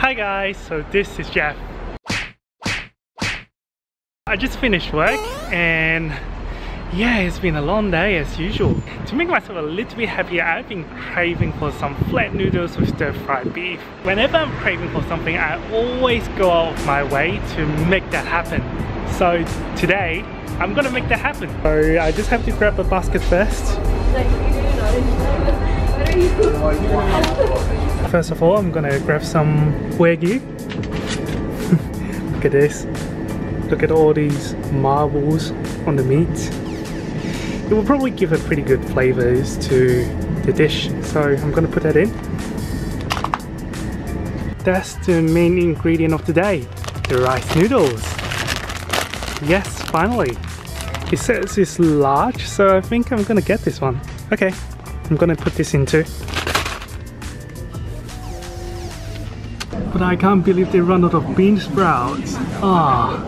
Hi guys, so this is Jeff. I just finished work and yeah, it's been a long day as usual. To make myself a little bit happier, I've been craving for some flat noodles with stir-fried beef. Whenever I'm craving for something, I always go out of my way to make that happen. So today, I'm gonna make that happen. So I just have to grab a basket first. First of all, I'm gonna grab some Wagyu. Look at this. Look at all these marbles on the meat. It will probably give a pretty good flavors to the dish, so I'm gonna put that in. That's the main ingredient of the day, the rice noodles. Yes, finally. It says it's large, so I think I'm gonna get this one. Okay, I'm gonna put this in too. But I can't believe they run out of bean sprouts. Ah,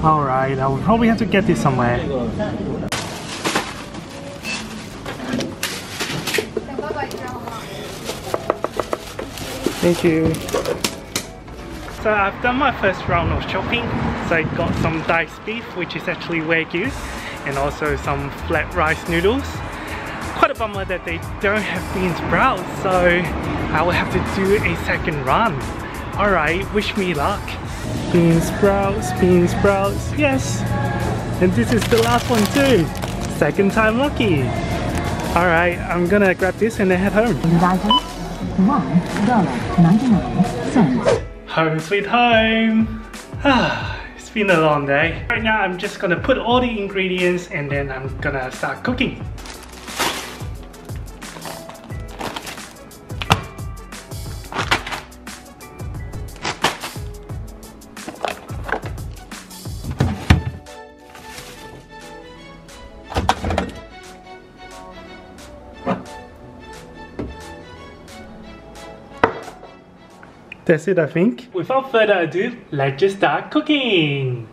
alright, I will probably have to get this somewhere. Thank you. So I've done my first round of shopping. So I got some diced beef, which is actually Wagyu, and also some flat rice noodles. Quite a bummer that they don't have bean sprouts, so I will have to do a second run. Alright, wish me luck. Bean sprouts, yes! And this is the last one too. Second time lucky. Alright, I'm gonna grab this and then head home. $1.99. Home sweet home! It's been a long day. Right now I'm just gonna put all the ingredients and then I'm gonna start cooking. That's it, I think. Without further ado, let's just start cooking!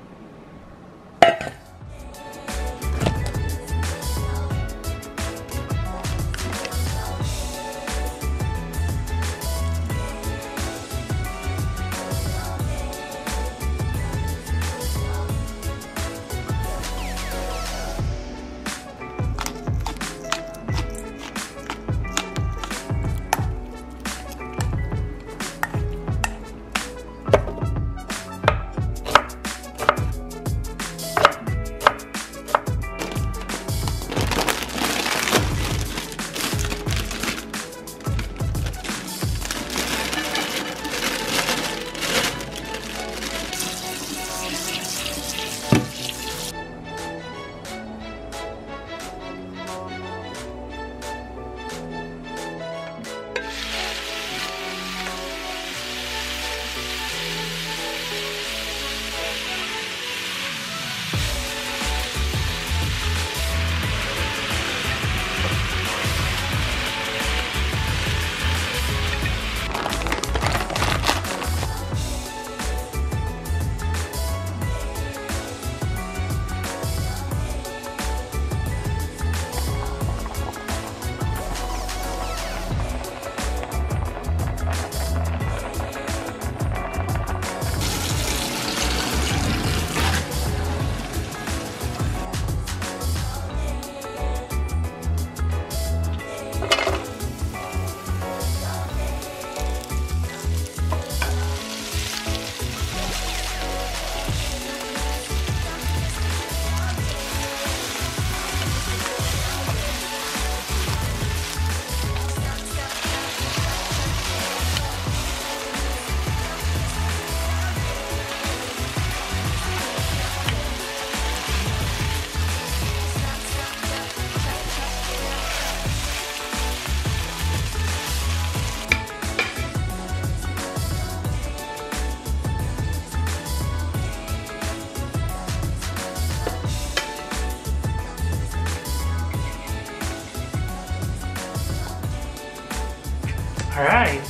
Alright.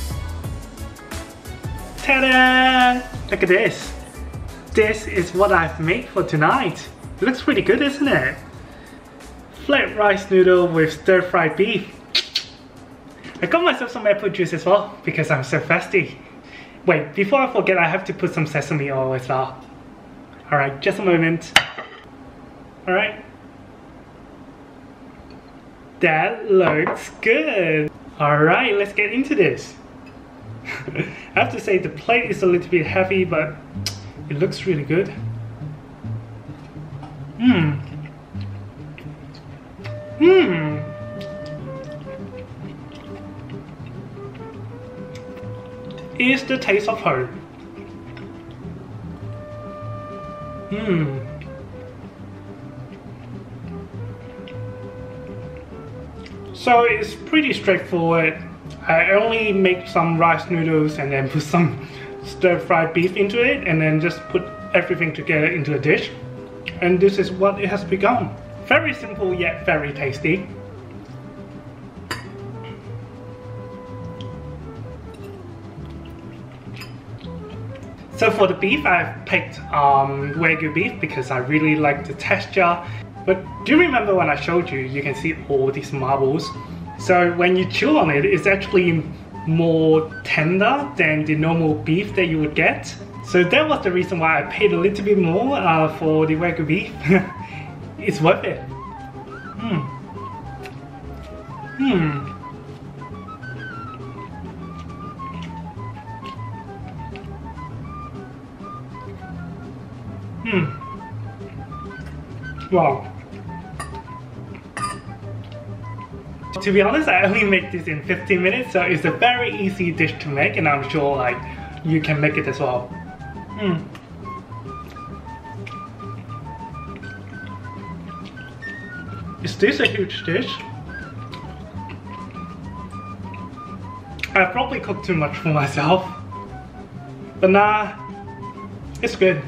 Ta-da! Look at this. This is what I've made for tonight. It looks pretty good, isn't it? Flat rice noodle with stir-fried beef. I got myself some apple juice as well because I'm so thirsty. Wait, before I forget, I have to put some sesame oil as well. Alright, just a moment. Alright. That looks good. Alright, let's get into this. I have to say the plate is a little bit heavy, but it looks really good. Is the taste of home. So it's pretty straightforward. I only make some rice noodles and then put some stir-fried beef into it and then just put everything together into a dish. And this is what it has become. Very simple yet very tasty. So for the beef, I've picked Wagyu beef because I really like the texture. But do you remember when I showed you, you can see all these marbles? So when you chew on it, it's actually more tender than the normal beef that you would get. So that was the reason why I paid a little bit more for the Wagyu beef. It's worth it. Wow. To be honest, I only make this in 15 minutes, so it's a very easy dish to make, and I'm sure like you can make it as well. Is this a huge dish? I probably cooked too much for myself, but nah, it's good.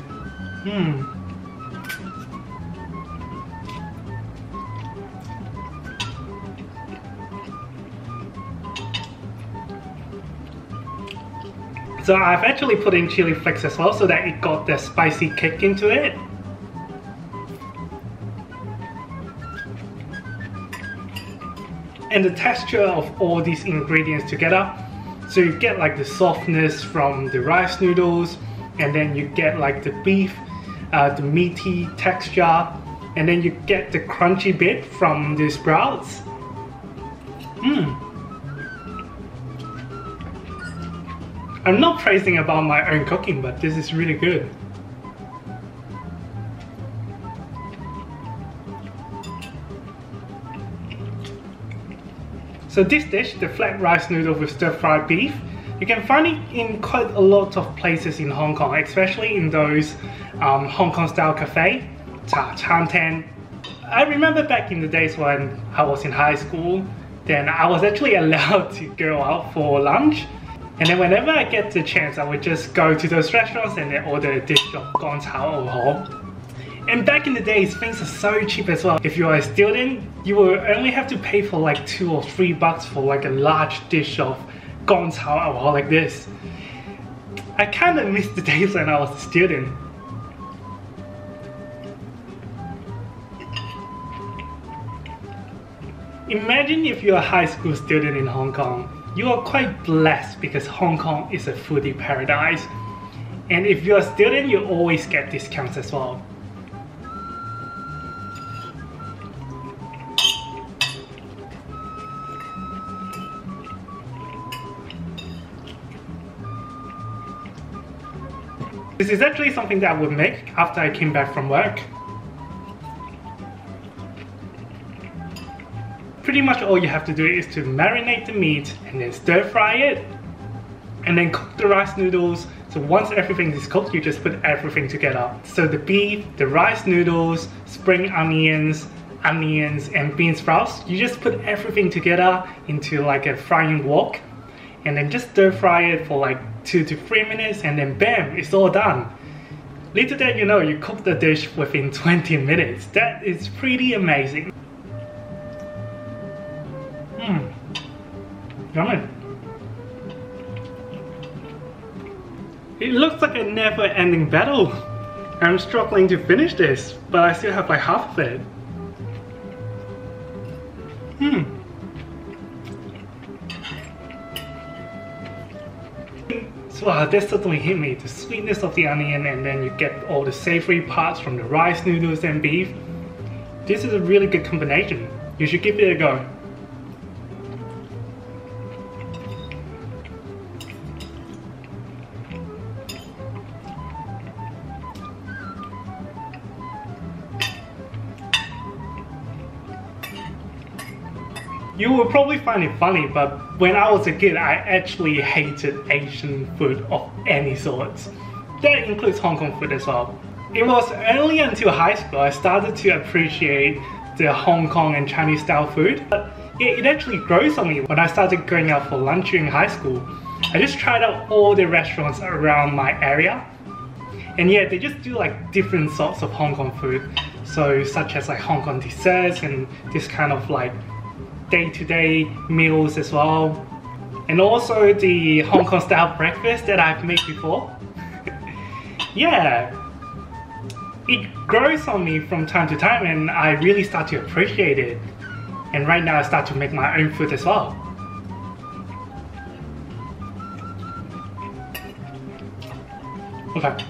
So I've actually put in chili flakes as well so that it got the spicy kick into it. And the texture of all these ingredients together. So you get like the softness from the rice noodles, and then you get like the beef, the meaty texture, and then you get the crunchy bit from the sprouts. I'm not praising about my own cooking, but this is really good. So this dish, the flat rice noodle with stir-fried beef, you can find it in quite a lot of places in Hong Kong, especially in those Hong Kong style cafe, Chan Tan. I remember back in the days when I was in high school, then I was actually allowed to go out for lunch. And then whenever I get the chance, I would just go to those restaurants and then order a dish of乾炒牛河. And back in the days, things are so cheap as well. If you are a student, you will only have to pay for like $2 or $3 for like a large dish of 乾炒牛河like this. I kind of miss the days when I was a student. Imagine if you're a high school student in Hong Kong. You are quite blessed because Hong Kong is a foodie paradise. And if you're a student, you always get discounts as well. This is actually something that I would make after I came back from work. Pretty much all you have to do is to marinate the meat and then stir fry it and then cook the rice noodles. So once everything is cooked, you just put everything together. So the beef, the rice noodles, spring onions and bean sprouts, you just put everything together into like a frying wok and then just stir fry it for like 2 to 3 minutes and then bam, it's all done. Little did you know, you cook the dish within 20 minutes. That is pretty amazing. Yummy. It looks like a never-ending battle. I'm struggling to finish this, but I still have like half of it. So wow, this totally hit me. The sweetness of the onion, and then you get all the savory parts from the rice, noodles and beef. This is a really good combination. You should give it a go. You will probably find it funny, but when I was a kid, I actually hated Asian food of any sorts. That includes Hong Kong food as well. It was only until high school I started to appreciate the Hong Kong and Chinese style food. But it actually grows on me when I started going out for lunch during high school. I just tried out all the restaurants around my area. And yeah, they just do like different sorts of Hong Kong food. So such as like Hong Kong desserts and this kind of like day-to-day meals as well. And also the Hong Kong style breakfast that I've made before. Yeah, it grows on me from time to time and I really start to appreciate it. And right now I start to make my own food as well. Okay.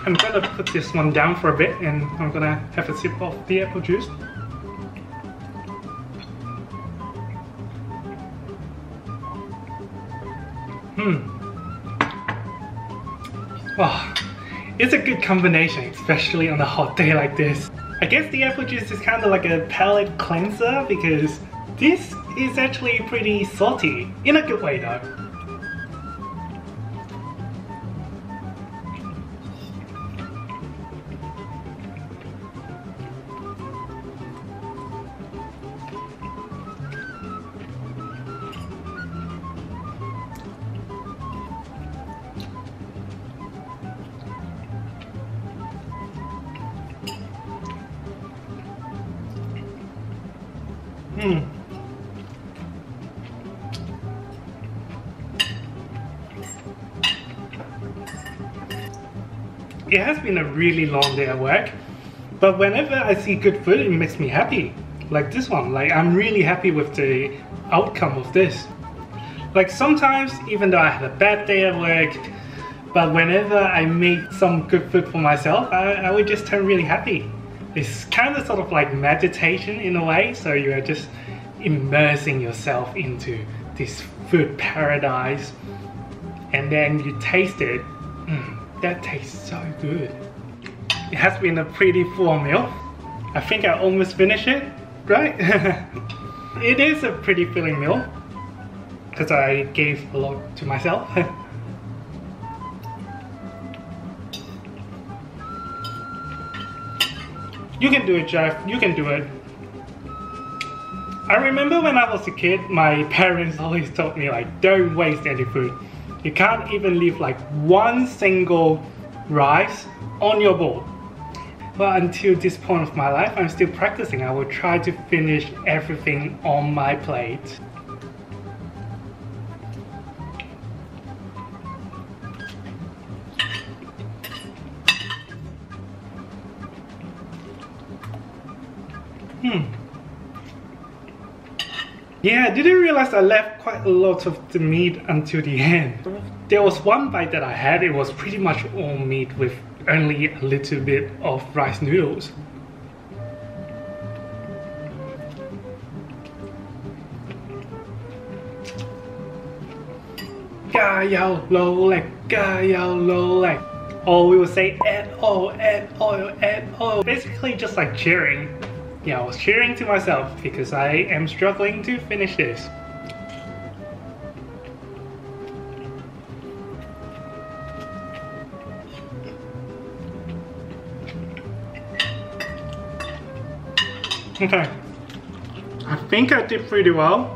I'm gonna put this one down for a bit and I'm gonna have a sip of the apple juice. Oh, it's a good combination, especially on a hot day like this. I guess the apple juice is kind of like a palate cleanser because this is actually pretty salty, in a good way though. It has been a really long day at work, but whenever I see good food, it makes me happy. Like this one, like I'm really happy with the outcome of this. Like sometimes, even though I had a bad day at work, but whenever I make some good food for myself, I would just turn really happy. It's kind of sort of like meditation in a way, so you are just immersing yourself into this food paradise and then you taste it. That tastes so good. It has been a pretty full meal. I think I almost finished it, right? It is a pretty filling meal because I gave a lot to myself. You can do it, Jeff. You can do it. I remember when I was a kid, my parents always told me like, don't waste any food. You can't even leave like one single rice on your bowl. But until this point of my life, I'm still practicing. I will try to finish everything on my plate. Yeah, I didn't realize I left quite a lot of the meat until the end. There was one bite that I had, it was pretty much all meat with only a little bit of rice noodles. Ga yao lo lek, ga yao lo lek. Or we would say add oil, add oil, add oil. Basically just like cheering. Yeah, I was cheering to myself because I am struggling to finish this. Okay, I think I did pretty well.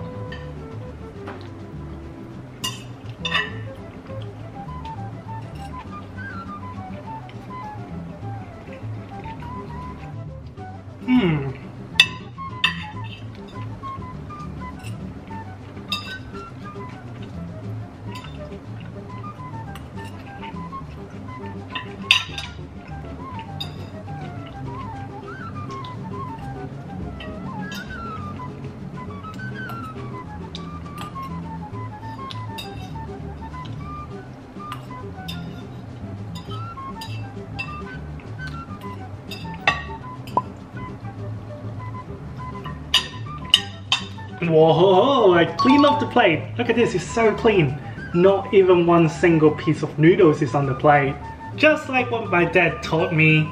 Whoa, I cleaned up the plate. Look at this, it's so clean. Not even one single piece of noodles is on the plate. Just like what my dad taught me,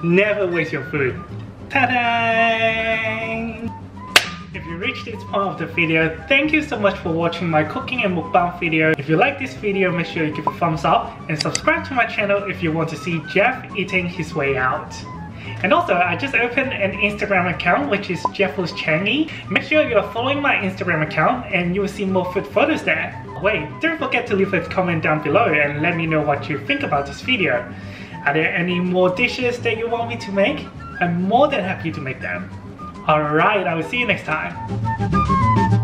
never waste your food. Ta-da! If you reached this part of the video, thank you so much for watching my cooking and mukbang video. If you like this video, make sure you give a thumbs up and subscribe to my channel if you want to see Jeff eating his way out. And also, I just opened an Instagram account which is Jeff's Changi. Make sure you're following my Instagram account and you will see more food photos there. Wait, don't forget to leave a comment down below and let me know what you think about this video. Are there any more dishes that you want me to make? I'm more than happy to make them. Alright, I will see you next time.